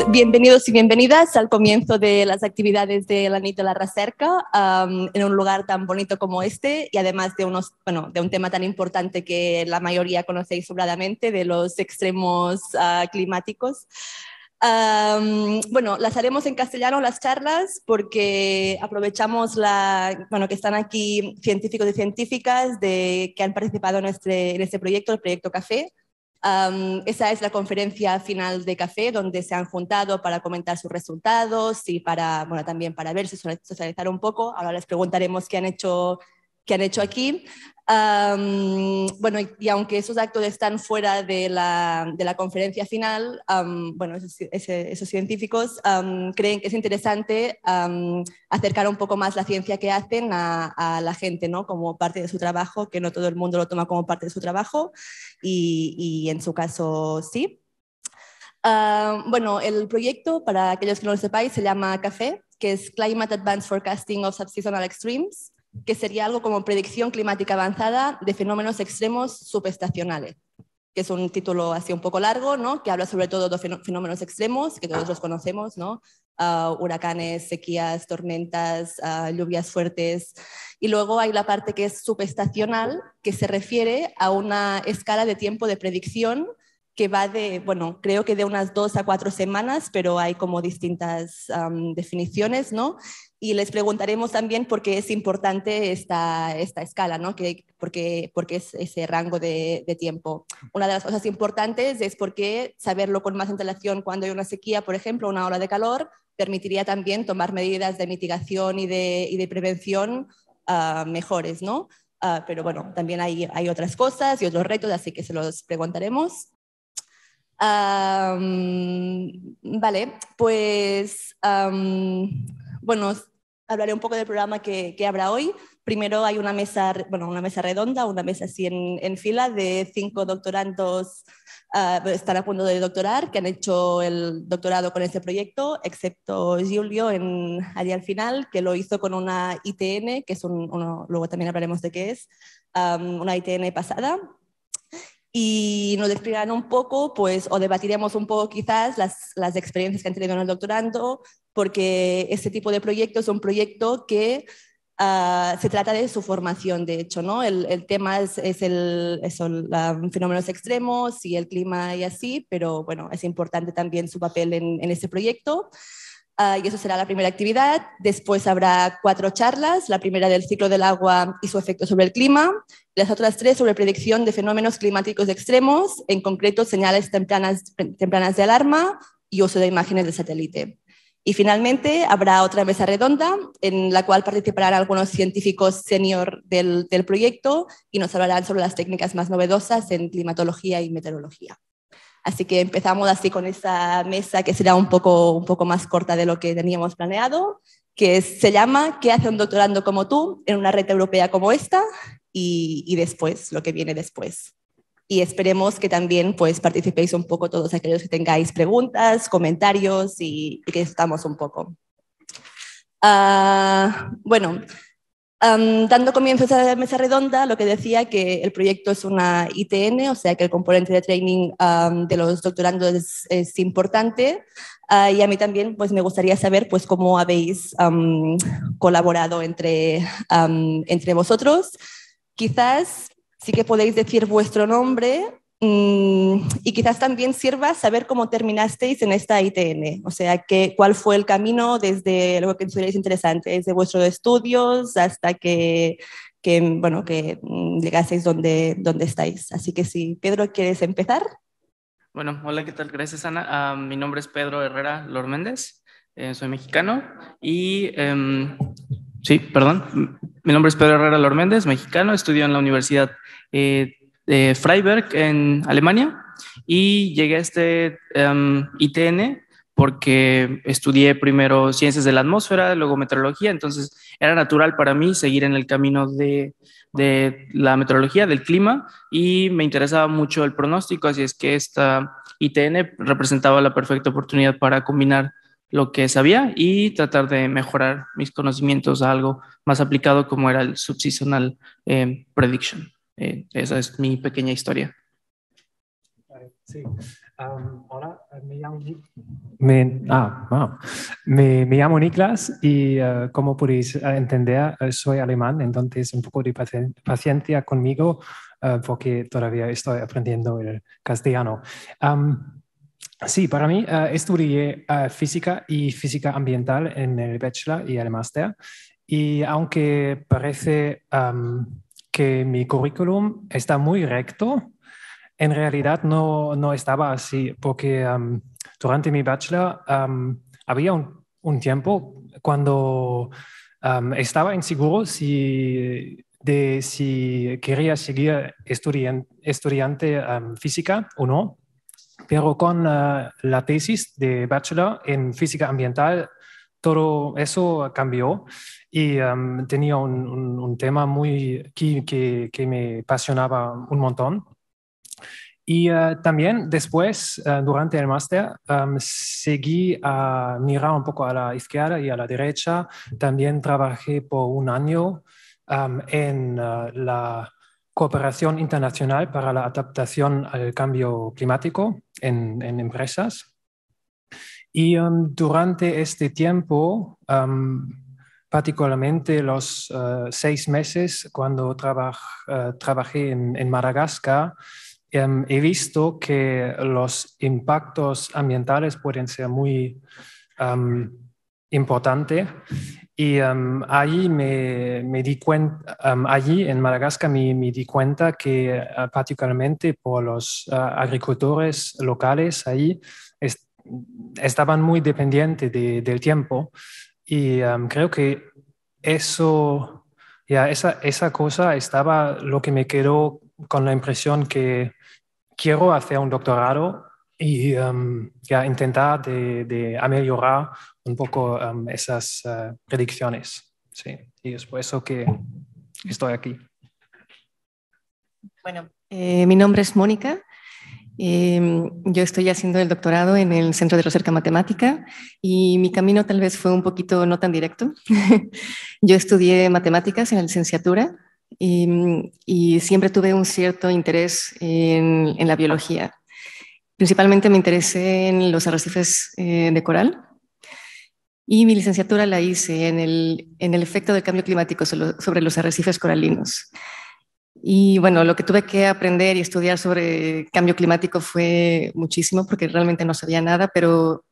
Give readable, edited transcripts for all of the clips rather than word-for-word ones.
bienvenidos y bienvenidas al comienzo de las actividades de la nit de la recerca en un lugar tan bonito como este y además de, de un tema tan importante que la mayoría conocéis sobradamente, de los extremos climáticos. Bueno, las haremos en castellano las charlas porque aprovechamos que están aquí científicos y científicas que han participado en este proyecto, el proyecto Café. Esa es la conferencia final de Café, donde se han juntado para comentar sus resultados y también para verse, socializar un poco. Ahora les preguntaremos qué han hecho aquí. Y aunque esos actos están fuera de la conferencia final, esos científicos creen que es interesante acercar un poco más la ciencia que hacen a la gente, ¿no? Como parte de su trabajo, que no todo el mundo lo toma como parte de su trabajo y en su caso sí. El proyecto, para aquellos que no lo sepáis, se llama CAFE, que es Climate Advanced Forecasting of Subseasonal Extremes, que sería algo como predicción climática avanzada de fenómenos extremos subestacionales, que es un título así un poco largo, ¿no? Que habla sobre todo de fenómenos extremos, que todos los conocemos, ¿no? Huracanes, sequías, tormentas, lluvias fuertes. Y luego hay la parte que es subestacional, que se refiere a una escala de tiempo de predicción que va creo que de unas 2 a 4 semanas, pero hay como distintas definiciones, ¿no? Y les preguntaremos también por qué es importante esta escala, ¿no? Porque es ese rango de tiempo. Una de las cosas importantes es porque saberlo con más antelación cuando hay una sequía, por ejemplo, una ola de calor, permitiría también tomar medidas de mitigación y de prevención mejores, ¿no? Pero bueno, también hay otras cosas y otros retos, así que se los preguntaremos. Vale, pues hablaré un poco del programa que habrá hoy. Primero hay una mesa redonda, una mesa así en fila de 5 doctorandos están a punto de doctorar, que han hecho el doctorado con este proyecto, excepto Giulio allí al final, que lo hizo con una ITN, que es luego también hablaremos de qué es, una ITN pasada. Y nos explicarán un poco, pues, o debatiremos un poco quizás las experiencias que han tenido en el doctorando, porque este tipo de proyecto es un proyecto que se trata de su formación, de hecho, ¿no? El tema son fenómenos extremos y el clima y así, pero bueno, es importante también su papel en este proyecto. Y eso será la primera actividad. Después habrá 4 charlas, la primera del ciclo del agua y su efecto sobre el clima, las otras 3 sobre predicción de fenómenos climáticos extremos, en concreto señales tempranas de alarma y uso de imágenes de satélite. Y finalmente habrá otra mesa redonda en la cual participarán algunos científicos senior del proyecto y nos hablarán sobre las técnicas más novedosas en climatología y meteorología. Así que empezamos así con esa mesa que será un poco más corta de lo que teníamos planeado, que se llama ¿Qué hace un doctorando como tú en una red europea como esta? Y después, lo que viene después. Y esperemos que también pues, participéis un poco todos aquellos que tengáis preguntas, comentarios y que estamos un poco. Dando comienzo a esa mesa redonda, lo que decía que el proyecto es una ITN, o sea que el componente de training de los doctorandos es importante. Y a mí también pues, me gustaría saber pues, cómo habéis colaborado entre vosotros. Quizás sí que podéis decir vuestro nombre y quizás también sirva saber cómo terminasteis en esta ITN, o sea, cuál fue el camino desde lo que consideréis interesante, desde vuestros estudios hasta que llegaseis donde estáis. Así que sí, Pedro, ¿quieres empezar? Bueno, hola, ¿qué tal? Gracias, Ana. Mi nombre es Pedro Herrera Lor Méndez, soy mexicano y, mi nombre es Pedro Herrera Lor Méndez, mexicano, estudio en la Universidad de Freiberg en Alemania y llegué a este ITN porque estudié primero ciencias de la atmósfera, luego meteorología, entonces era natural para mí seguir en el camino de la meteorología, del clima, y me interesaba mucho el pronóstico, así es que esta ITN representaba la perfecta oportunidad para combinar lo que sabía y tratar de mejorar mis conocimientos a algo más aplicado como era el subseasonal prediction. Esa es mi pequeña historia. Sí. Hola, me llamo Niklas y como podéis entender, soy alemán, entonces un poco de paciencia conmigo porque todavía estoy aprendiendo el castellano. Sí, para mí estudié física y física ambiental en el bachelor y el máster. Y aunque parece que mi currículum está muy recto, en realidad no estaba así, porque durante mi bachelor había un tiempo cuando estaba inseguro si quería seguir estudiante física o no, pero con la tesis de bachelor en física ambiental, todo eso cambió y tenía un tema que me apasionaba un montón. Y también después, durante el máster, seguí a mirar un poco a la izquierda y a la derecha. También trabajé por un año en la cooperación internacional para la adaptación al cambio climático en empresas. Y durante este tiempo, particularmente los 6 meses cuando trabajé en Madagascar, he visto que los impactos ambientales pueden ser muy importantes. Y allí me di cuenta, allí en Madagascar me di cuenta que particularmente por los agricultores locales ahí estaban muy dependientes del tiempo. Y creo que eso, ya esa cosa estaba lo que me quedó con la impresión que quiero hacer un doctorado y ya intentar de ameliorar un poco esas predicciones. Sí, y es por eso que estoy aquí. Bueno, mi nombre es Mónica. Yo estoy haciendo el doctorado en el Centro de Recerca Matemática y mi camino tal vez fue un poquito no tan directo. Yo estudié matemáticas en la licenciatura y siempre tuve un cierto interés en la biología. Principalmente me interesé en los arrecifes de coral y mi licenciatura la hice en el efecto del cambio climático sobre los arrecifes coralinos. Y bueno, lo que tuve que aprender y estudiar sobre cambio climático fue muchísimo porque realmente no sabía nada, pero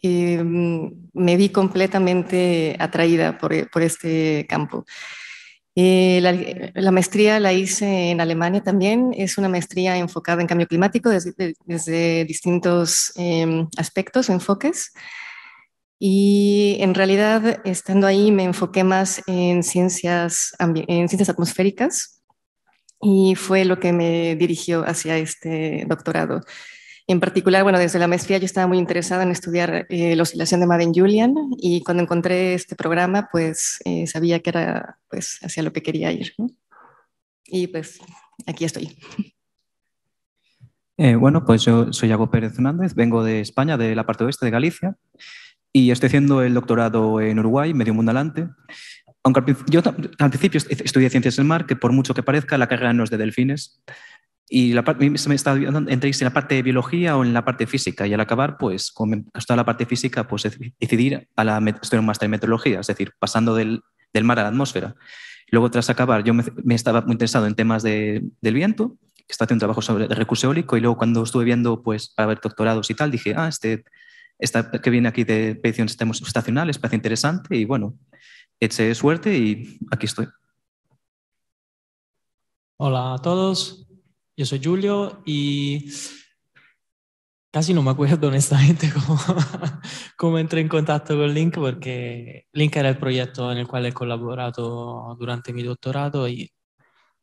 me vi completamente atraída por este campo. La maestría la hice en Alemania también. Es una maestría enfocada en cambio climático desde distintos aspectos o enfoques. Y en realidad, estando ahí, me enfoqué más en ciencias atmosféricas y fue lo que me dirigió hacia este doctorado. En particular, bueno, desde la maestría yo estaba muy interesada en estudiar la oscilación de Madden-Julian y cuando encontré este programa, pues sabía que era pues, hacia lo que quería ir, ¿no? Y pues aquí estoy. Bueno, pues yo soy Iago Pérez Hernández, vengo de España, de la parte oeste de Galicia, y estoy haciendo el doctorado en Uruguay, medio mundo adelante. Aunque yo al principio estudié Ciencias del Mar, que por mucho que parezca, la carrera no es de delfines. Y me estaba olvidando entre en la parte de biología o en la parte física. Y al acabar, pues, como me gustaba la parte física, pues decidir estudiar un máster en meteorología, es decir, pasando del mar a la atmósfera. Luego, tras acabar, yo me estaba muy interesado en temas del viento, que estaba haciendo un trabajo sobre el recurso eólico, y luego cuando estuve viendo, pues, para ver doctorados y tal, dije, esta que viene aquí de predicciones estacionales parece interesante, y bueno, eché suerte y aquí estoy. Hola a todos, yo soy Julio y casi no me acuerdo honestamente cómo entré en contacto con Link, porque Link era el proyecto en el cual he colaborado durante mi doctorado y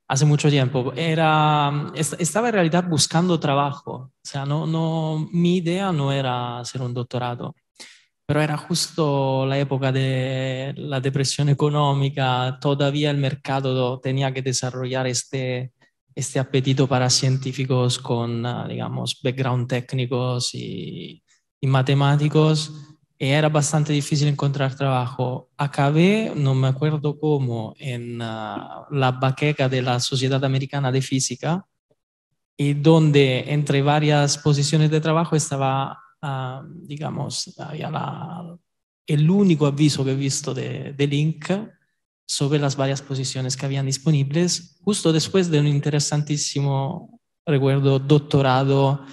hace mucho tiempo. Estaba en realidad buscando trabajo, o sea, mi idea no era hacer un doctorado, pero era justo la época de la depresión económica, todavía el mercado tenía que desarrollar este apetito para científicos con, digamos, background técnicos y matemáticos, y era bastante difícil encontrar trabajo. Acabé, no me acuerdo cómo, en la baqueca de la Sociedad Americana de Física, y donde entre varias posiciones de trabajo estaba, digamos, había el único aviso que he visto de Link sobre las varias posiciones que habían disponibles, justo después de un interesantísimo, recuerdo, doctorado,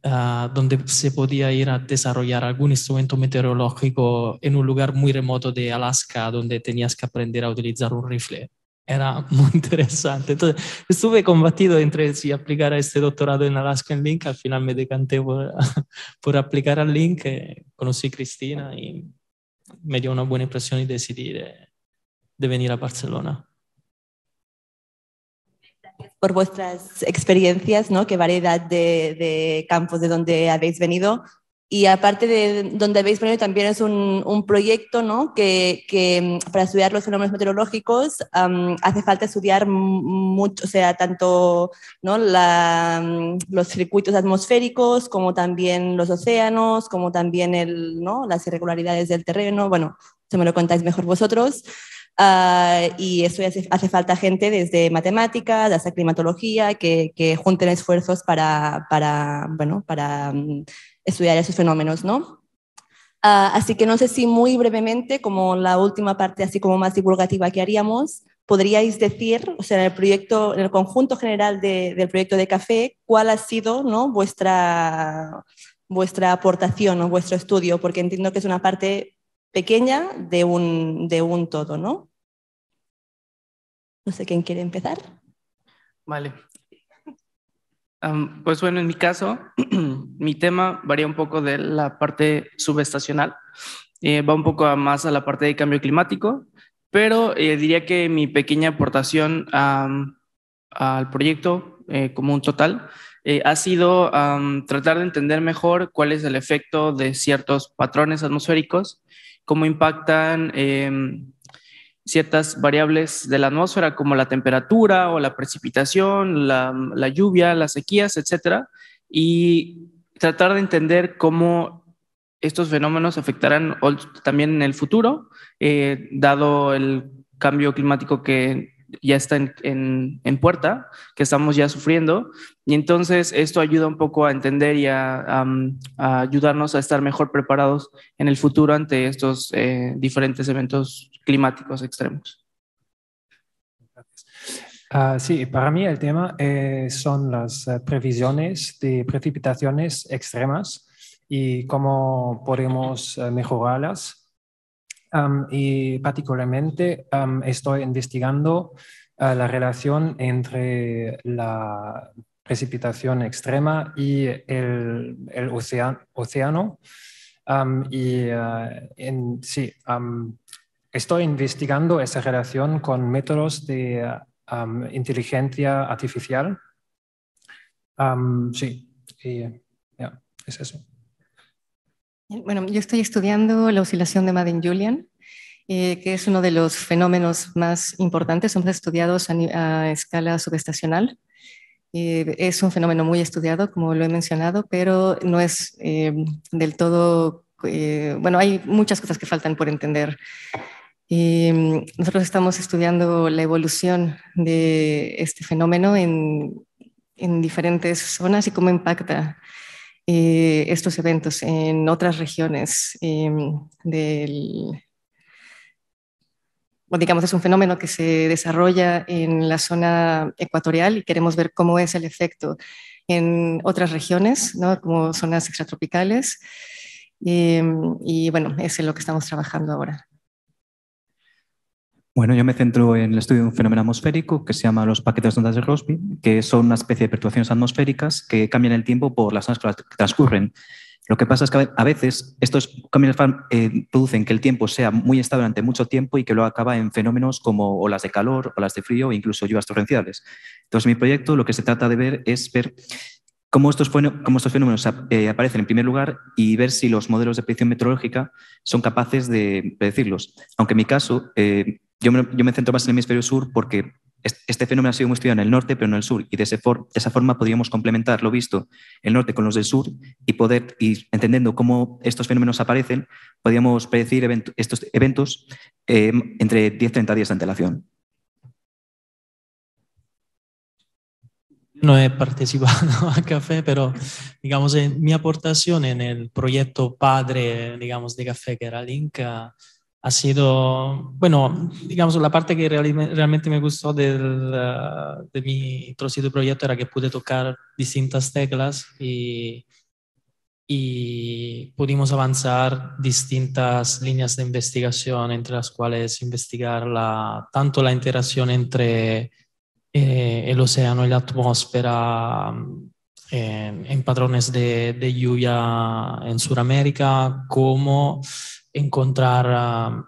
donde se podía ir a desarrollar algún instrumento meteorológico en un lugar muy remoto de Alaska, donde tenías que aprender a utilizar un rifle. Era muy interesante. Entonces, estuve combatido entre si aplicar a este doctorado en Alaska en Link. Al final me decanté por aplicar al Link. Conocí a Cristina y me dio una buena impresión y decidí de venir a Barcelona. Por vuestras experiencias, ¿no? Qué variedad de campos de donde habéis venido. Y aparte de donde habéis venido, también es un proyecto, ¿no? que para estudiar los fenómenos meteorológicos hace falta estudiar mucho, o sea, tanto, ¿no? los circuitos atmosféricos, como también los océanos, como también ¿no? las irregularidades del terreno. Bueno, se me lo contáis mejor vosotros. Y eso hace falta gente desde matemáticas hasta climatología que junten esfuerzos para estudiar esos fenómenos, ¿no? Así que no sé si muy brevemente, como la última parte así como más divulgativa que haríamos, podríais decir, o sea, en el proyecto, en el conjunto general del proyecto de café, cuál ha sido, ¿no? vuestra aportación o vuestro estudio, porque entiendo que es una parte pequeña de un todo, ¿no? No sé quién quiere empezar. Vale. Pues bueno, en mi caso, mi tema varía un poco de la parte subestacional, va un poco más a la parte de cambio climático, pero diría que mi pequeña aportación al proyecto como un total ha sido tratar de entender mejor cuál es el efecto de ciertos patrones atmosféricos, cómo impactan ciertas variables de la atmósfera como la temperatura o la precipitación, la lluvia, las sequías, etcétera, y tratar de entender cómo estos fenómenos afectarán también en el futuro, dado el cambio climático que ya está en puerta, que estamos ya sufriendo, y entonces esto ayuda un poco a entender y a ayudarnos a estar mejor preparados en el futuro ante estos diferentes eventos climáticos extremos. Sí, para mí el tema son las previsiones de precipitaciones extremas y cómo podemos mejorarlas. Y particularmente estoy investigando la relación entre la precipitación extrema y el océano. Sí, estoy investigando esa relación con métodos de inteligencia artificial. Sí, y es eso. Bueno, yo estoy estudiando la oscilación de Madden-Julian, que es uno de los fenómenos más importantes, son estudiados a escala subestacional. Es un fenómeno muy estudiado, como lo he mencionado, pero no es del todo, bueno, hay muchas cosas que faltan por entender. Nosotros estamos estudiando la evolución de este fenómeno en diferentes zonas y cómo impacta estos eventos en otras regiones digamos, es un fenómeno que se desarrolla en la zona ecuatorial y queremos ver cómo es el efecto en otras regiones, ¿no? Como zonas extratropicales. Y bueno, es en lo que estamos trabajando ahora. Bueno, yo me centro en el estudio de un fenómeno atmosférico que se llama los paquetes de ondas de Rossby, que son una especie de perturbaciones atmosféricas que cambian el tiempo por las zonas que transcurren. Lo que pasa es que a veces estos cambios producen que el tiempo sea muy estable durante mucho tiempo y que luego acaba en fenómenos como olas de calor, olas de frío e incluso lluvias torrenciales. Entonces, mi proyecto lo que se trata de ver es ver cómo estos fenómenos aparecen en primer lugar y ver si los modelos de predicción meteorológica son capaces de predecirlos. Aunque en mi caso, yo me centro más en el hemisferio sur porque este fenómeno ha sido muy estudiado en el norte, pero no en el sur, y de esa forma podríamos complementar lo visto en el norte con los del sur y entendiendo cómo estos fenómenos aparecen, podríamos predecir estos eventos entre 10-30 días de antelación. no he participado a café, pero digamos mi aportación en el proyecto padre, digamos, de café que era Link, ha sido, bueno, digamos, la parte que realmente me gustó de mi trocito de proyecto era que pude tocar distintas teclas y pudimos avanzar distintas líneas de investigación, entre las cuales investigar tanto la interacción entre el océano y la atmósfera en patrones de lluvia en Sudamérica, como encontrar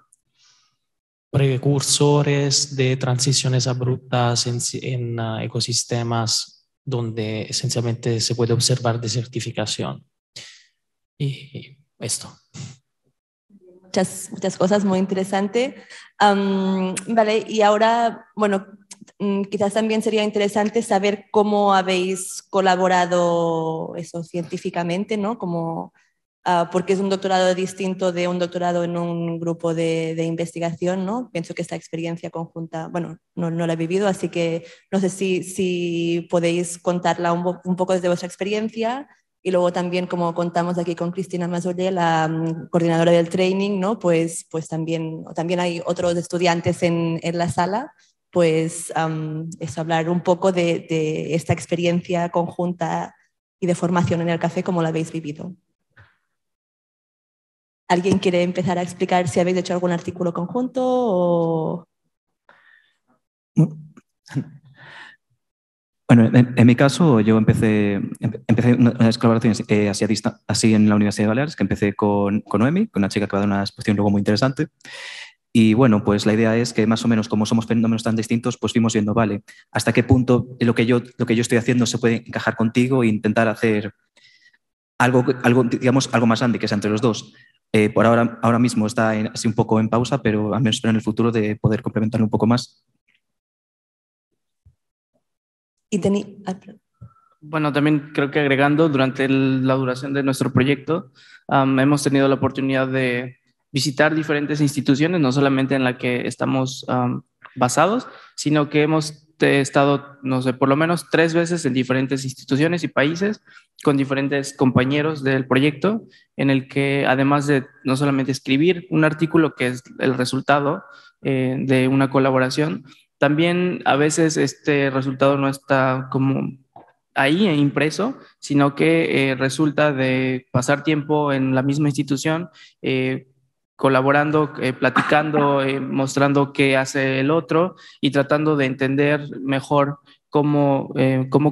precursores de transiciones abruptas en ecosistemas donde esencialmente se puede observar desertificación. Y esto. Muchas cosas muy interesantes. Vale, y ahora, bueno, quizás también sería interesante saber cómo habéis colaborado eso científicamente, ¿no? Como, porque es un doctorado distinto de un doctorado en un grupo de investigación, ¿no? Pienso que esta experiencia conjunta, bueno, no la he vivido, así que no sé si podéis contarla un poco desde vuestra experiencia. Y luego también, como contamos aquí con Cristina Mazolle, la coordinadora del training, ¿no? Pues también hay otros estudiantes en la sala, pues eso, hablar un poco de esta experiencia conjunta y de formación en el café, cómo la habéis vivido. ¿Alguien quiere empezar a explicar si habéis hecho algún artículo conjunto o...? Bueno, en mi caso yo empecé unas colaboraciones así en la Universidad de Baleares, que empecé con Noemi, con una chica que va a dar una exposición luego muy interesante. Y bueno, pues la idea es que más o menos como somos fenómenos tan distintos, pues fuimos viendo, vale, hasta qué punto lo que yo estoy haciendo se puede encajar contigo e intentar hacer algo, digamos, algo más grande que sea entre los dos. Por ahora mismo está así un poco en pausa, pero al menos espero en el futuro de poder complementarlo un poco más. Bueno, también creo que agregando, durante la duración de nuestro proyecto, hemos tenido la oportunidad de visitar diferentes instituciones, no solamente en la que estamos basados, sino que hemos estado, no sé, por lo menos 3 veces en diferentes instituciones y países con diferentes compañeros del proyecto, en el que además de no solamente escribir un artículo que es el resultado de una colaboración, también a veces este resultado no está como ahí impreso, sino que resulta de pasar tiempo en la misma institución, colaborando, platicando, mostrando qué hace el otro y tratando de entender mejor cómo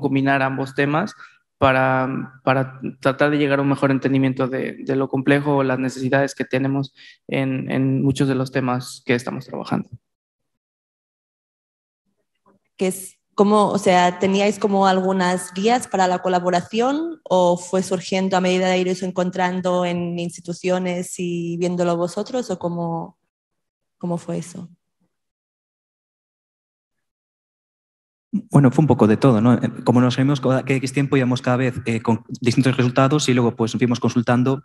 combinar ambos temas para tratar de llegar a un mejor entendimiento de lo complejo o las necesidades que tenemos en muchos de los temas que estamos trabajando. Que es como, o sea, ¿teníais como algunas guías para la colaboración o fue surgiendo a medida de iros encontrando en instituciones y viéndolo vosotros o cómo fue eso? Bueno, fue un poco de todo, ¿no? Como nos vimos cada X tiempo, íbamos cada vez con distintos resultados y luego pues fuimos consultando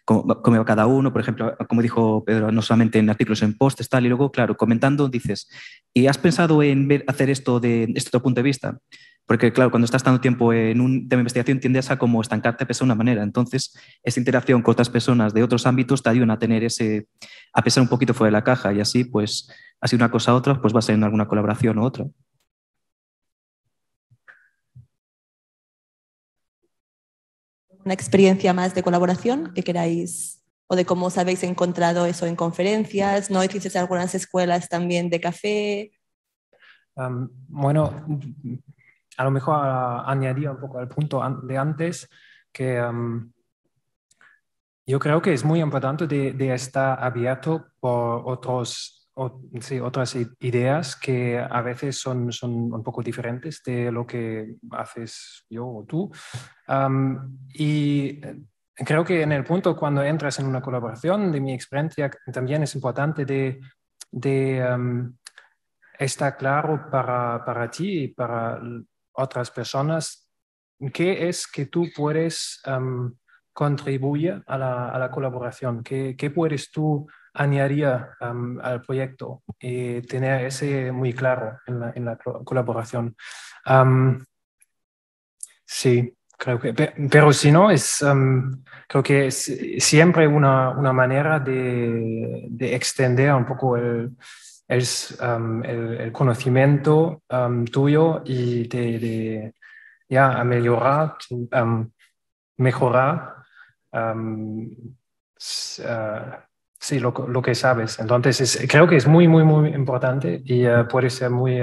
cómo iba cada uno, por ejemplo, como dijo Pedro, no solamente en artículos, en posts, tal, y luego, claro, comentando, dices, ¿y has pensado en hacer esto de este otro punto de vista? Porque, claro, cuando estás tanto tiempo en un tema de investigación tiendes a como estancarte de una manera. Entonces, esa interacción con otras personas de otros ámbitos te ayuda a tener a pensar un poquito fuera de la caja y así, pues, así una cosa a otra, pues va saliendo alguna colaboración u otra. ¿Una experiencia más de colaboración que queráis o de cómo os habéis encontrado eso en conferencias? ¿No hicisteis algunas escuelas también de café? Bueno, a lo mejor añadiría un poco al punto de antes que yo creo que es muy importante de estar abierto por otras ideas que a veces son un poco diferentes de lo que haces yo o tú. Y creo que en el punto cuando entras en una colaboración, de mi experiencia, también es importante de estar claro para ti y para otras personas qué es que tú puedes contribuir a la colaboración, qué puedes tú añadir al proyecto y tener ese muy claro en la colaboración. Sí, creo que, pero si no, creo que es siempre una manera de extender un poco el conocimiento tuyo y de ya, a mejorar, mejorar sí, lo que sabes. Entonces, creo que es muy, muy, muy importante y puede ser muy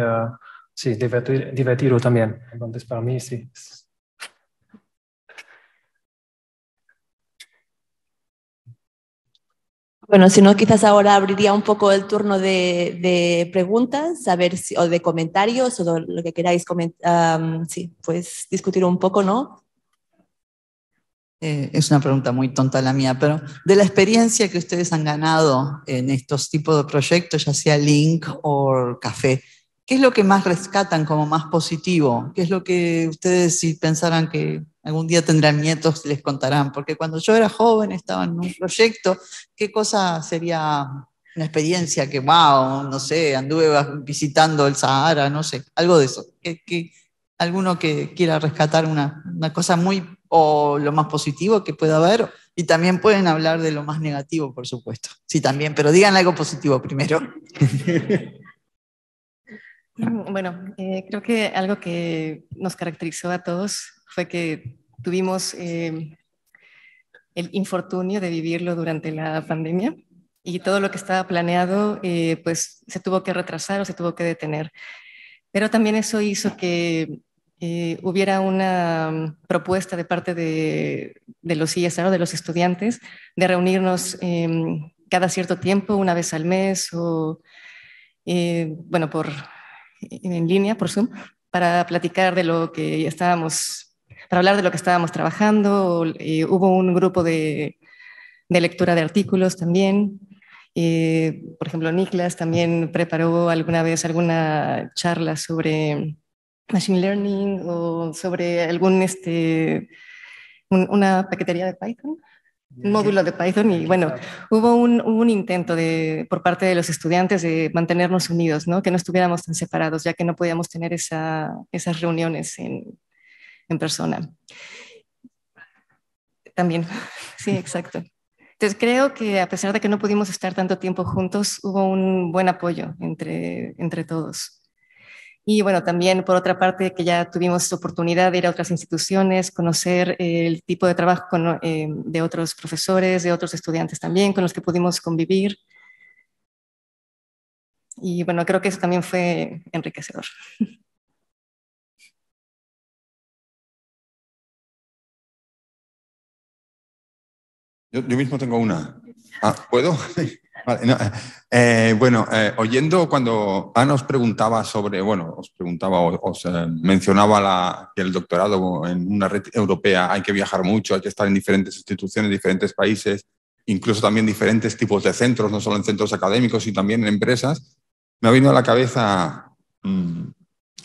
sí, divertido también. Entonces, para mí, sí. Bueno, si no, quizás ahora abriría un poco el turno de preguntas, a ver si, o de comentarios, o lo que queráis sí, pues discutir un poco, ¿no? Es una pregunta muy tonta la mía, pero de la experiencia que ustedes han ganado en estos tipos de proyectos, ya sea Link o Café, ¿qué es lo que más rescatan como más positivo? ¿Qué es lo que ustedes, si pensaran que algún día tendrán nietos, les contarán? Porque cuando yo era joven, estaba en un proyecto, ¿qué cosa sería una experiencia que, wow, no sé, anduve visitando el Sahara, no sé, algo de eso? Alguno que quiera rescatar una cosa muy, o lo más positivo que pueda haber, y también pueden hablar de lo más negativo, por supuesto. Sí, también, pero digan algo positivo primero. Bueno, creo que algo que nos caracterizó a todos fue que tuvimos el infortunio de vivirlo durante la pandemia y todo lo que estaba planeado pues se tuvo que retrasar o se tuvo que detener. Pero también eso hizo que hubiera una propuesta de parte de los CSR, de los estudiantes, de reunirnos cada cierto tiempo, una vez al mes o, bueno, en línea, por Zoom, para platicar de lo que estábamos, para hablar de lo que estábamos trabajando. Hubo un grupo de lectura de artículos también. Por ejemplo, Niklas también preparó alguna vez alguna charla sobre Machine Learning o sobre una paquetería de Python, un módulo de Python. Y bueno, hubo un intento por parte de los estudiantes de mantenernos unidos, ¿no? Que no estuviéramos tan separados, ya que no podíamos tener esas reuniones en persona. También, sí, exacto. Entonces creo que a pesar de que no pudimos estar tanto tiempo juntos, hubo un buen apoyo entre todos. Y bueno, también por otra parte que ya tuvimos oportunidad de ir a otras instituciones, conocer el tipo de trabajo de otros profesores, de otros estudiantes también, con los que pudimos convivir. Y bueno, creo que eso también fue enriquecedor. Yo mismo tengo una. ¿Puedo? Vale, no, bueno, oyendo cuando Ana os preguntaba sobre, bueno, os preguntaba, os mencionaba que el doctorado en una red europea hay que viajar mucho, hay que estar en diferentes instituciones, diferentes países, incluso también diferentes tipos de centros, no solo en centros académicos, sino también en empresas. Me ha venido a la cabeza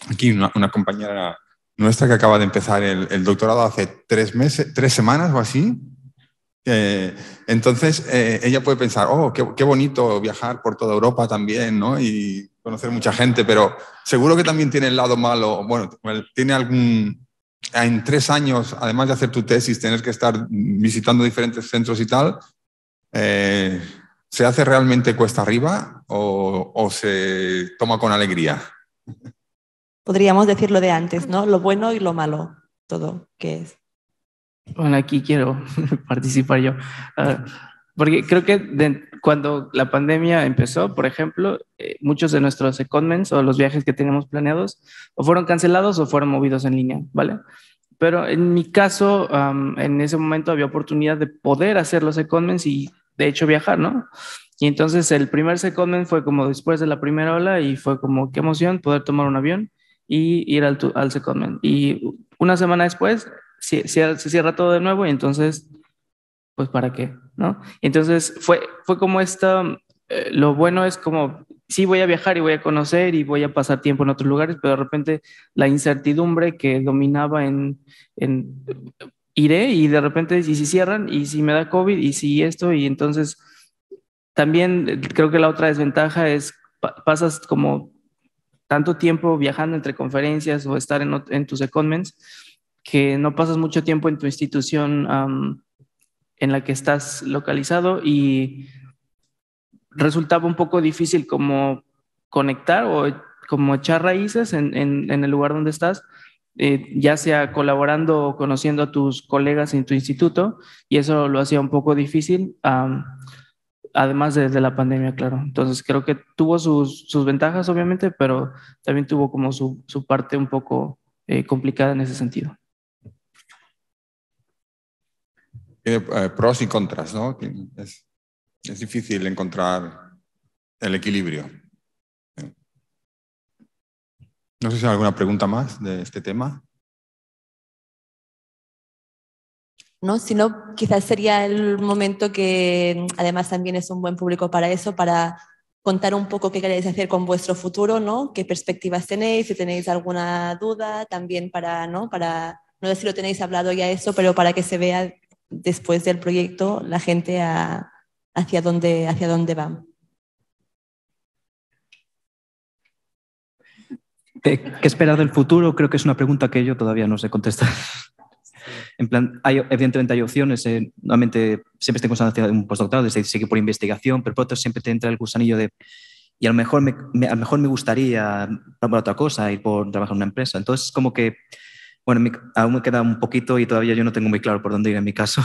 aquí una compañera nuestra que acaba de empezar el doctorado hace 3 semanas o así. Entonces, ella puede pensar, oh, qué bonito viajar por toda Europa también, ¿no? Y conocer mucha gente, pero seguro que también tiene el lado malo, bueno, tiene en 3 años, además de hacer tu tesis, tener que estar visitando diferentes centros y tal, ¿se hace realmente cuesta arriba o se toma con alegría? Podríamos decirlo de antes, ¿no? Lo bueno y lo malo, todo, ¿qué es? Bueno, aquí quiero participar yo, porque creo que cuando la pandemia empezó, por ejemplo, muchos de nuestros secondments o los viajes que teníamos planeados o fueron cancelados o fueron movidos en línea, ¿vale? Pero en mi caso, en ese momento había oportunidad de poder hacer los secondments y de hecho viajar, ¿no? Y entonces el primer secondment fue como después de la primera ola y fue como qué emoción poder tomar un avión y ir al secondment. Y una semana después se cierra todo de nuevo y entonces, pues ¿para qué? ¿No? Entonces fue como lo bueno es como, sí voy a viajar y voy a conocer y voy a pasar tiempo en otros lugares, pero de repente la incertidumbre que dominaba en iré y de repente y si cierran y si me da COVID y si esto y entonces también creo que la otra desventaja es pasas como tanto tiempo viajando entre conferencias o estar en tus secondments que no pasas mucho tiempo en tu institución en la que estás localizado y resultaba un poco difícil como conectar o como echar raíces en el lugar donde estás, ya sea colaborando o conociendo a tus colegas en tu instituto, y eso lo hacía un poco difícil, además de la pandemia, claro. Entonces creo que tuvo sus ventajas, obviamente, pero también tuvo como su parte un poco complicada en ese sentido. Tiene pros y contras, ¿no? Es difícil encontrar el equilibrio. No sé si hay alguna pregunta más de este tema. ¿No? Si no, quizás sería el momento que además también es un buen público para eso, para contar un poco qué queréis hacer con vuestro futuro, ¿no? Qué perspectivas tenéis, si tenéis alguna duda, también no sé si lo tenéis hablado ya eso, pero para que se vea después del proyecto la gente hacia dónde va. ¿Qué esperar del futuro? Creo que es una pregunta que yo todavía no sé contestar. En plan, evidentemente hay opciones. Normalmente siempre estoy constante de un postdoctorado, desde seguir por investigación, pero por otro siempre te entra el gusanillo de y a lo mejor a lo mejor me gustaría probar otra cosa, ir por trabajar en una empresa. Entonces, como que, bueno, aún me queda un poquito y todavía yo no tengo muy claro por dónde ir en mi caso.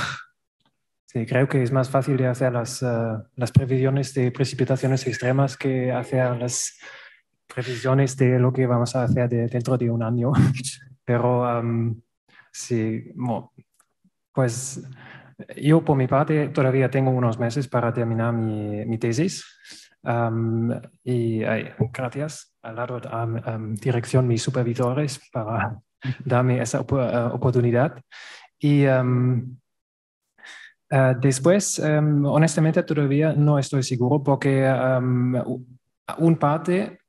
Sí, creo que es más fácil de hacer las previsiones de precipitaciones extremas que hacer las previsiones de lo que vamos a hacer dentro de un año. Pero sí, pues yo por mi parte todavía tengo unos meses para terminar mi tesis. Y gracias a la dirección, mis supervisores, para darme esa oportunidad. Y después, honestamente, todavía no estoy seguro porque un parte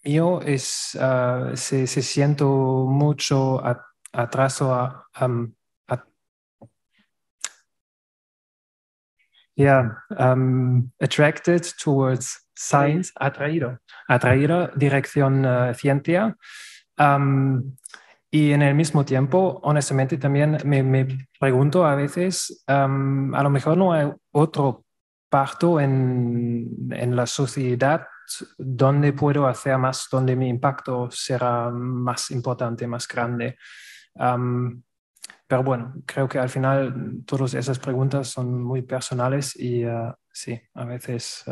mío se siento mucho atraso attracted towards science, atraído dirección ciencia. Y en el mismo tiempo, honestamente, también me pregunto a veces, a lo mejor no hay otro parto en la sociedad donde puedo hacer más, donde mi impacto será más importante, más grande. Pero bueno, creo que al final todas esas preguntas son muy personales y sí, a veces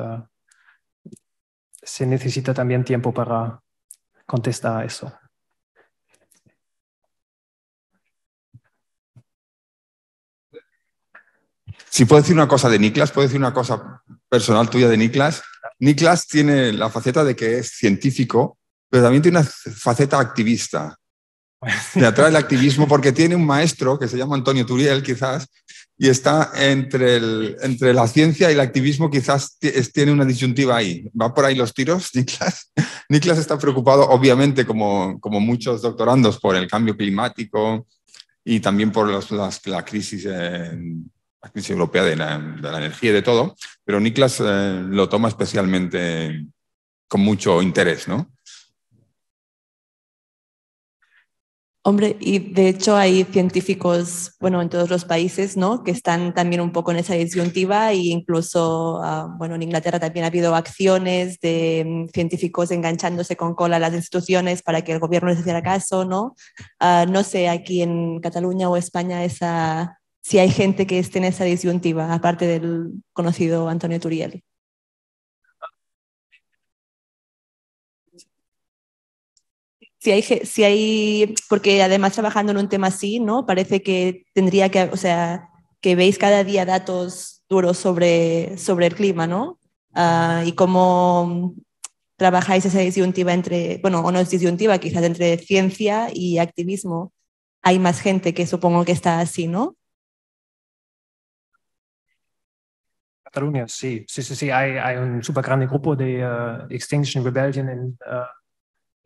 se necesita también tiempo para contestar a eso. Si puedo decir una cosa de Niklas, puedo decir una cosa personal tuya de Niklas. Niklas tiene la faceta de que es científico, pero también tiene una faceta activista. Le atrae el activismo porque tiene un maestro que se llama Antonio Turiel, quizás, y está entre la ciencia y el activismo, quizás tiene una disyuntiva ahí. ¿Va por ahí los tiros, Niklas? Niklas está preocupado, obviamente, como muchos doctorandos, por el cambio climático y también por la crisis europea de la energía y de todo, pero Niklas lo toma especialmente con mucho interés, ¿no? Hombre, y de hecho hay científicos, bueno, en todos los países, ¿no? Que están también un poco en esa disyuntiva e incluso, bueno, en Inglaterra también ha habido acciones de científicos enganchándose con cola a las instituciones para que el gobierno les hiciera caso, ¿no? No sé, aquí en Cataluña o España si hay gente que esté en esa disyuntiva, aparte del conocido Antonio Turiel. Si hay, porque además trabajando en un tema así, ¿no? Parece que tendría que, o sea, que veis cada día datos duros sobre el clima, ¿no? Y cómo trabajáis esa disyuntiva entre, bueno, o no es disyuntiva, quizás entre ciencia y activismo. Hay más gente que supongo que está así, ¿no? Cataluña, sí. Hay un súper grande grupo de Extinction Rebellion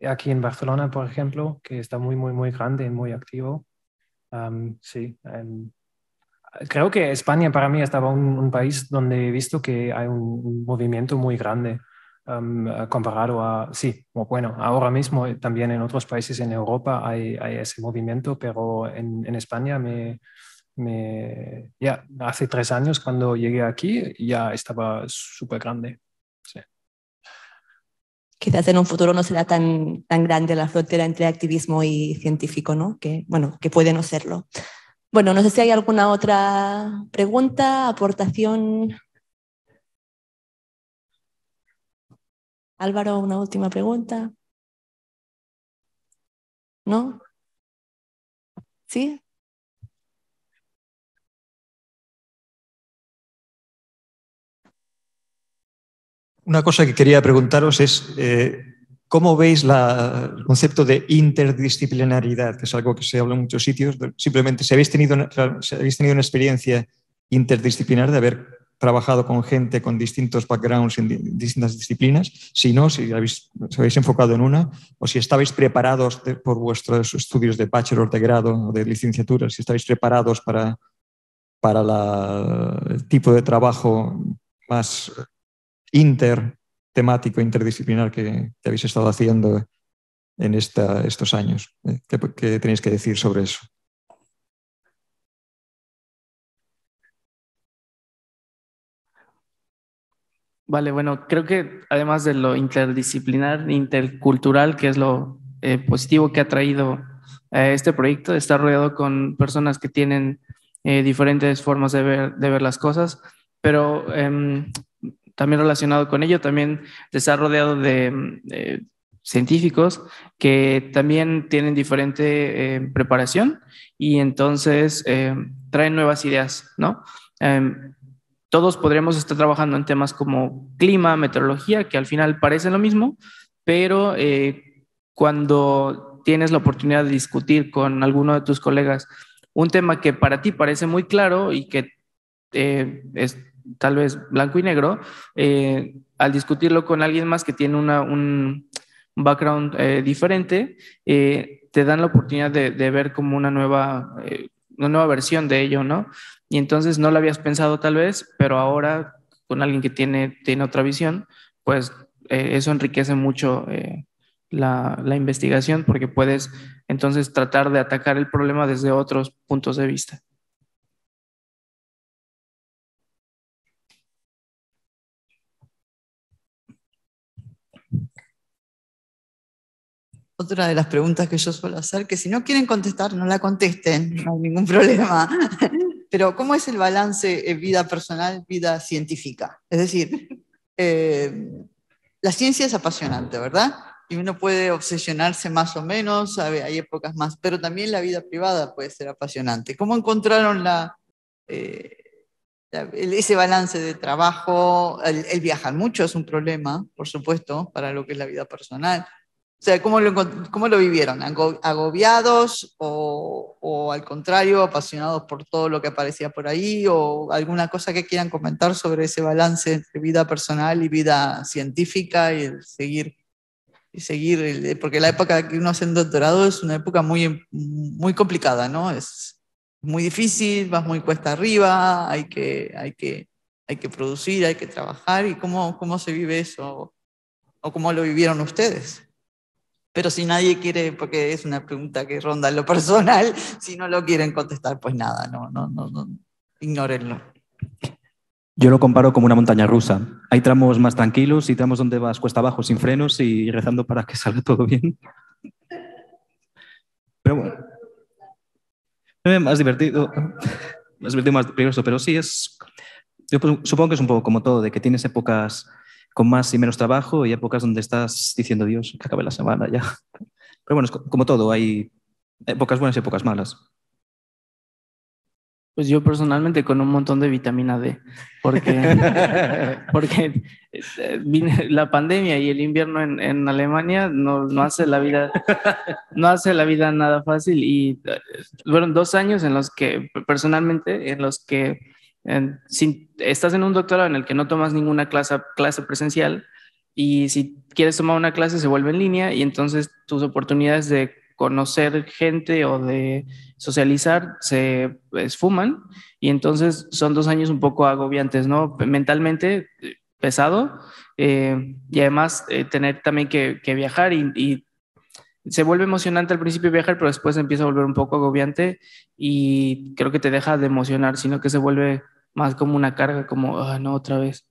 aquí en Barcelona, por ejemplo, que está muy, muy, muy grande y muy activo. Sí. Creo que España para mí estaba un país donde he visto que hay un movimiento muy grande. comparado a, sí, bueno, ahora mismo también en otros países en Europa hay ese movimiento, pero en España ya hace 3 años cuando llegué aquí ya estaba súper grande. Sí. Quizás en un futuro no será tan grande la frontera entre activismo y científico, ¿no? Que, bueno, que puede no serlo. Bueno, no sé si hay alguna otra pregunta, aportación. Álvaro, una última pregunta. ¿No? ¿Sí? Una cosa que quería preguntaros es ¿cómo veis el concepto de interdisciplinaridad? Que es algo que se habla en muchos sitios. Simplemente, si habéis tenido una experiencia interdisciplinar de haber trabajado con gente con distintos backgrounds en distintas disciplinas, si no, si os habéis enfocado en una, o si estabais preparados por vuestros estudios de bachelor, de grado o de licenciatura, si estabais preparados para el tipo de trabajo más intertemático, interdisciplinar que habéis estado haciendo en estos años. ¿Qué tenéis que decir sobre eso? Vale, bueno, creo que además de lo interdisciplinar, intercultural, que es lo positivo que ha traído este proyecto, está rodeado con personas que tienen diferentes formas de ver las cosas, pero también relacionado con ello, también está rodeado de científicos que también tienen diferente preparación y entonces traen nuevas ideas, ¿no? Todos podríamos estar trabajando en temas como clima, meteorología, que al final parecen lo mismo, pero cuando tienes la oportunidad de discutir con alguno de tus colegas un tema que para ti parece muy claro y que es tal vez blanco y negro, al discutirlo con alguien más que tiene un background diferente, te dan la oportunidad de ver como una nueva versión de ello, ¿no? Y entonces no lo habías pensado tal vez, pero ahora con alguien que tiene otra visión, pues eso enriquece mucho la investigación porque puedes entonces tratar de atacar el problema desde otros puntos de vista. Otra de las preguntas que yo suelo hacer, que si no quieren contestar, no la contesten, no hay ningún problema. Pero ¿cómo es el balance vida personal, vida científica? Es decir, la ciencia es apasionante, ¿verdad? Y uno puede obsesionarse más o menos, hay épocas más, pero también la vida privada puede ser apasionante. ¿Cómo encontraron ese balance de trabajo? El viajar mucho es un problema, por supuesto, para lo que es la vida personal. O sea, ¿cómo lo vivieron? ¿Agobiados o al contrario, apasionados por todo lo que aparecía por ahí? ¿O alguna cosa que quieran comentar sobre ese balance entre vida personal y vida científica y seguir, porque la época que uno hace un doctorado es una época muy, muy complicada, ¿no? Es muy difícil, vas muy cuesta arriba, hay que producir, hay que trabajar. ¿Y cómo se vive eso? ¿O cómo lo vivieron ustedes? Pero si nadie quiere, porque es una pregunta que ronda en lo personal, si no lo quieren contestar, pues nada, no, ignórenlo. Yo lo comparo como una montaña rusa. Hay tramos más tranquilos y tramos donde vas cuesta abajo sin frenos y rezando para que salga todo bien. Pero bueno, más divertido, más peligroso, pero sí es... Yo supongo que es un poco como todo, de que tienes épocas con más y menos trabajo y épocas donde estás diciendo, Dios, que acabe la semana ya. Pero bueno, es como todo, hay épocas buenas y épocas malas. Pues yo personalmente con un montón de vitamina D, porque la pandemia y el invierno en Alemania no hace la vida nada fácil y fueron 2 años en los que personalmente estás en un doctorado en el que no tomas ninguna clase presencial y si quieres tomar una clase se vuelve en línea y entonces tus oportunidades de conocer gente o de socializar se esfuman y entonces son 2 años un poco agobiantes, ¿no? Mentalmente pesado, y además tener también que viajar y se vuelve emocionante al principio viajar, pero después empieza a volver un poco agobiante y creo que te deja de emocionar, sino que se vuelve más como una carga, como, ah, no, otra vez,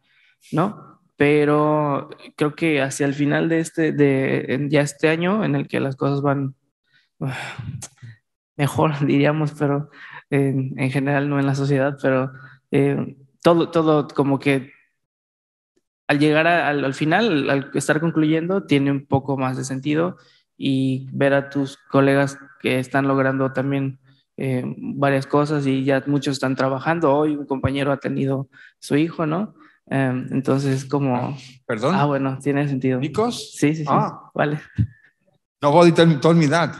¿no? Pero creo que hacia el final ya este año, en el que las cosas van mejor, diríamos, pero en general no en la sociedad, pero todo como que al llegar al final, al estar concluyendo, tiene un poco más de sentido y ver a tus colegas que están logrando también varias cosas y ya muchos están trabajando. Hoy un compañero ha tenido su hijo, ¿no? Entonces, como... ¿Perdón? Ah, bueno, tiene sentido. ¿Nikos? Sí, sí, sí. Ah. Vale. Nobody told me that.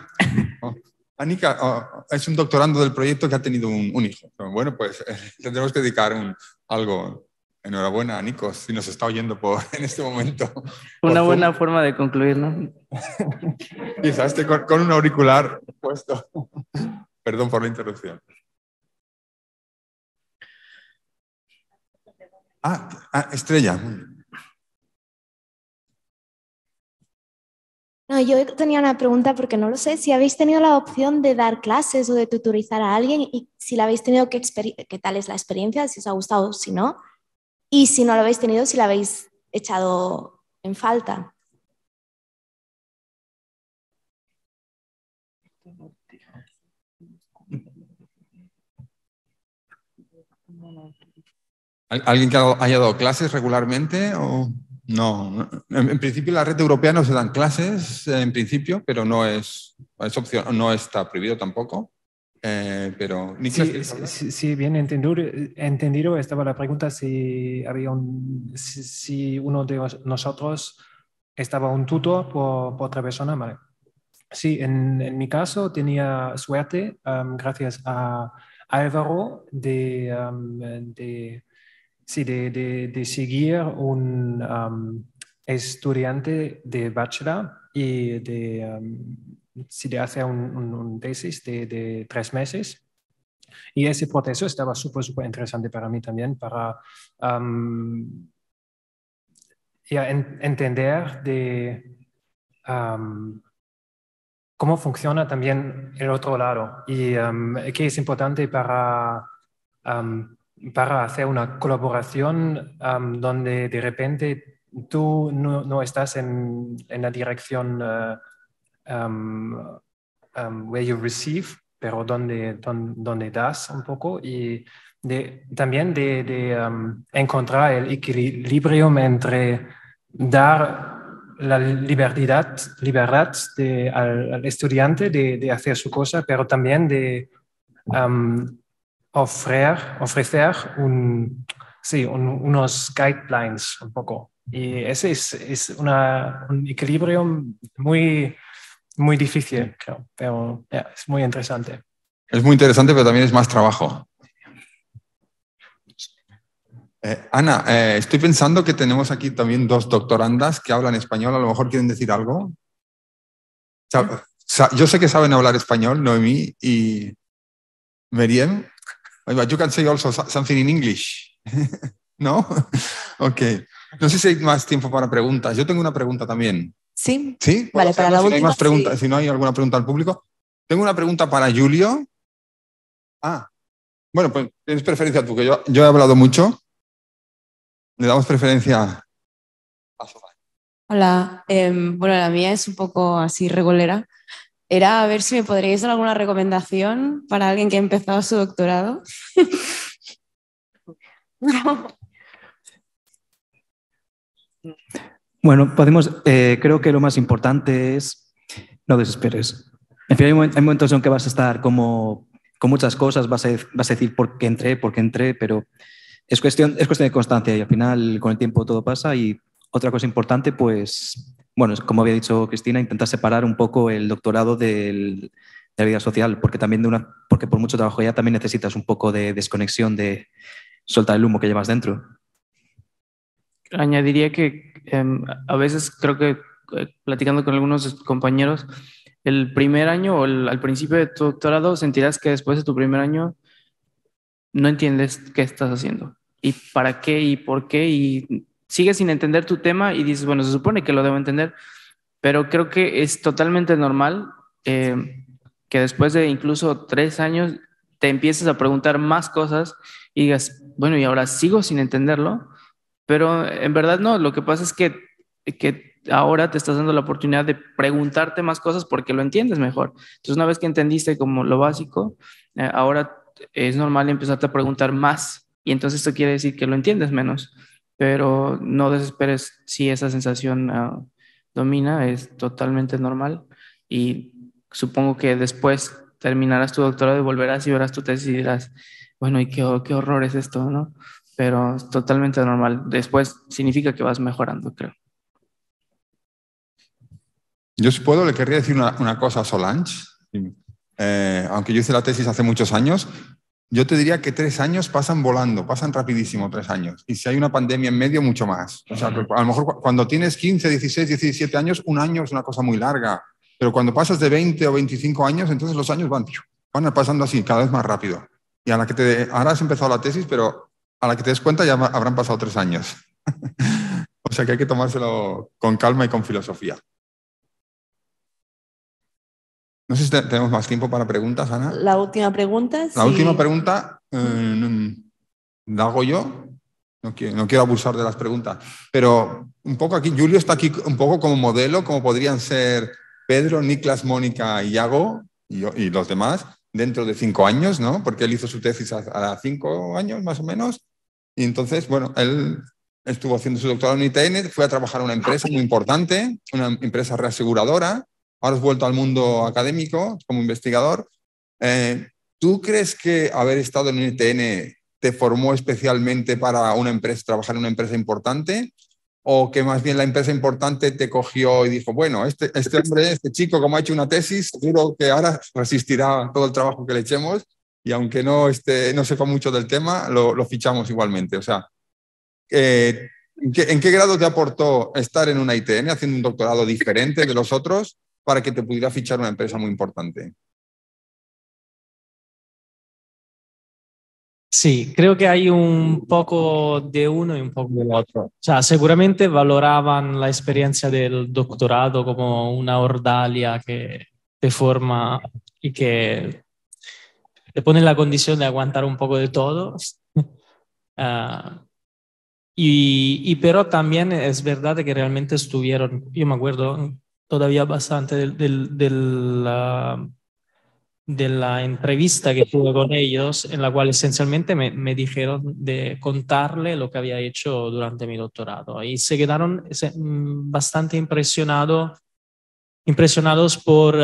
Oh. Anika es un doctorando del proyecto que ha tenido un hijo. Pero bueno, pues tendremos que dedicar algo. Enhorabuena, Nikos, si nos está oyendo en este momento. Una buena forma de concluir, ¿no? Quizás con un auricular puesto. Perdón por la interrupción. Estrella. No, yo tenía una pregunta porque no lo sé. Si habéis tenido la opción de dar clases o de tutorizar a alguien y si la habéis tenido, ¿qué tal es la experiencia? Si os ha gustado o si no. Y si no lo habéis tenido, si la habéis echado en falta. ¿Alguien que haya dado clases regularmente o no? En principio, en la red europea no se dan clases, en principio, pero no es opción, no está prohibido tampoco. Pero sí, bien entendido estaba la pregunta si si uno de nosotros estaba un tutor por otra persona. Vale. Sí, en mi caso tenía suerte, gracias a Álvaro, de seguir un estudiante de bachelor y de hacer un tesis de 3 meses. Y ese proceso estaba súper interesante para mí también, para entender cómo funciona también el otro lado y qué es importante para hacer una colaboración donde de repente tú no estás en la dirección where you receive, pero donde das un poco y también de encontrar el equilibrio entre dar la libertad al estudiante de hacer su cosa, pero también de ofrecer unos guidelines un poco. Y ese es un equilibrio muy difícil, creo, pero es muy interesante. Es muy interesante, pero también es más trabajo. Ana, estoy pensando que tenemos aquí también 2 doctorandas que hablan español. A lo mejor quieren decir algo. Yo sé que saben hablar español, Noemí y Meriem. You can say also something in English. ¿No? Ok. No sé si hay más tiempo para preguntas. Yo tengo una pregunta también. Sí. ¿Sí? Vale, para la última. Si no hay más preguntas, sí. si no hay alguna pregunta al público. Tengo una pregunta para Julio. Bueno, pues tienes preferencia tú, que yo he hablado mucho. Le damos preferencia a Sofía. Hola, bueno, la mía es un poco así regulera. Era a ver si me podríais dar alguna recomendación para alguien que ha empezado su doctorado. Bueno, creo que lo más importante es no desesperes. En fin, hay momentos en que vas a estar como con muchas cosas, vas a decir por qué entré, pero es cuestión de constancia y al final con el tiempo todo pasa. Y otra cosa importante, pues, bueno, como había dicho Cristina, intentar separar un poco el doctorado de la vida social, porque porque por mucho trabajo ya también necesitas un poco de desconexión, de soltar el humo que llevas dentro. Añadiría que a veces creo que platicando con algunos compañeros, el primer año o al principio de tu doctorado sentirás que después de tu primer año no entiendes qué estás haciendo y para qué y por qué y sigues sin entender tu tema y dices, bueno, se supone que lo debo entender, pero creo que es totalmente normal que después de incluso 3 años te empieces a preguntar más cosas y digas, bueno, y ahora sigo sin entenderlo, pero en verdad no, lo que pasa es que ahora te estás dando la oportunidad de preguntarte más cosas porque lo entiendes mejor. Entonces, una vez que entendiste como lo básico, ahora es normal empezarte a preguntar más y entonces esto quiere decir que lo entiendes menos, pero no desesperes si esa sensación domina, es totalmente normal y supongo que después terminarás tu doctorado y volverás y verás tu tesis y dirás, bueno, ¿y qué horror es esto, no? Pero es totalmente normal. Después significa que vas mejorando, creo. Yo si puedo, le querría decir una cosa a Solange. Aunque yo hice la tesis hace muchos años, yo te diría que 3 años pasan volando, pasan rapidísimo 3 años. Y si hay una pandemia en medio, mucho más. O sea, que a lo mejor cuando tienes 15, 16, 17 años, un año es una cosa muy larga. Pero cuando pasas de 20 o 25 años, entonces los años van pasando así, cada vez más rápido. Y ahora has empezado la tesis, pero a la que te des cuenta ya habrán pasado 3 años. O sea que hay que tomárselo con calma y con filosofía. No sé si tenemos más tiempo para preguntas, Ana. La última pregunta. La última pregunta la hago yo. No quiero abusar de las preguntas. Pero un poco aquí, Julio está aquí un poco como modelo, como podrían ser Pedro, Niklas, Mónica y Yago y los demás dentro de 5 años, ¿no? Porque él hizo su tesis a 5 años más o menos. Y entonces, bueno, él estuvo haciendo su doctorado en ITN, fue a trabajar a una empresa muy importante, una empresa reaseguradora. Ahora has vuelto al mundo académico como investigador. ¿Tú crees que haber estado en un ITN te formó especialmente para trabajar en una empresa importante? ¿O que más bien la empresa importante te cogió y dijo, bueno, este hombre, este chico, como ha hecho una tesis, seguro que ahora resistirá todo el trabajo que le echemos y aunque no sepa mucho del tema, lo fichamos igualmente? O sea, ¿en qué grado te aportó estar en una ITN haciendo un doctorado diferente de los otros para que te pudiera fichar una empresa muy importante? Sí, creo que hay un poco de uno y un poco del otro. O sea, seguramente valoraban la experiencia del doctorado como una ordalia que te forma y que te pone en la condición de aguantar un poco de todo. Pero también es verdad que realmente estuvieron, yo me acuerdo todavía bastante de la entrevista que tuve con ellos, en la cual esencialmente me dijeron de contarle lo que había hecho durante mi doctorado. Y se quedaron bastante impresionados por el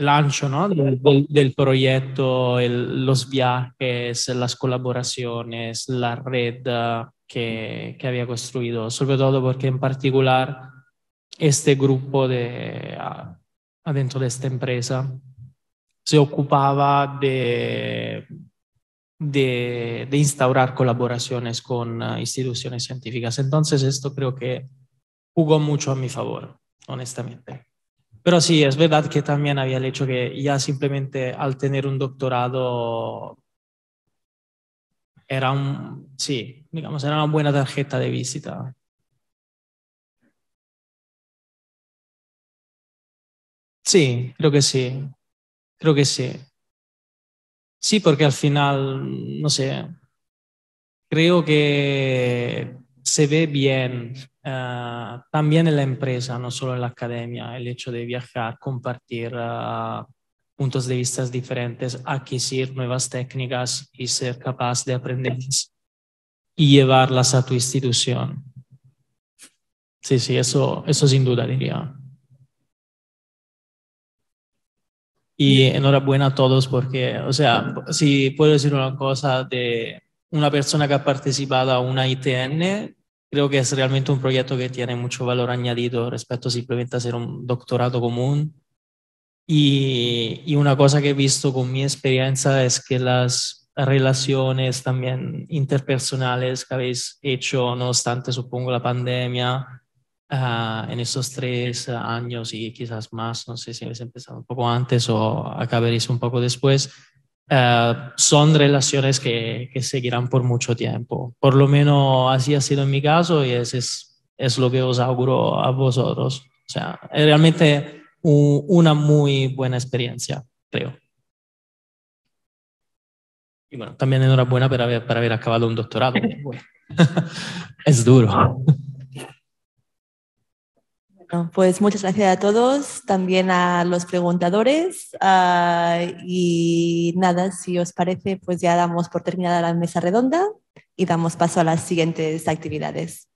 ancho, ¿no? del proyecto, los viajes, las colaboraciones, la red que había construido, sobre todo porque en particular este grupo adentro de esta empresa se ocupaba de instaurar colaboraciones con instituciones científicas. Entonces esto creo que jugó mucho a mi favor, honestamente. Pero sí, es verdad que también había el hecho que ya simplemente al tener un doctorado era era una buena tarjeta de visita. Sí, creo que sí. Creo que sí. Sí, porque al final, no sé, creo que se ve bien también en la empresa, no solo en la academia, el hecho de viajar, compartir puntos de vista diferentes, adquirir nuevas técnicas y ser capaz de aprenderlas y llevarlas a tu institución. Sí, eso sin duda diría. Y enhorabuena a todos porque, o sea, si puedo decir una cosa de una persona que ha participado a una ITN, creo que es realmente un proyecto que tiene mucho valor añadido respecto a simplemente hacer un doctorado común. Y una cosa que he visto con mi experiencia es que las relaciones también interpersonales que habéis hecho, no obstante, supongo, la pandemia, en esos 3 años y quizás más, no sé si habéis empezado un poco antes o acabaréis un poco después, son relaciones que seguirán por mucho tiempo. Por lo menos así ha sido en mi caso y es lo que os auguro a vosotros. O sea, es realmente una muy buena experiencia, creo. Y bueno, también enhorabuena por haber acabado un doctorado. Bueno, es duro. Bueno, pues muchas gracias a todos, también a los preguntadores. Y nada, si os parece, pues ya damos por terminada la mesa redonda y damos paso a las siguientes actividades.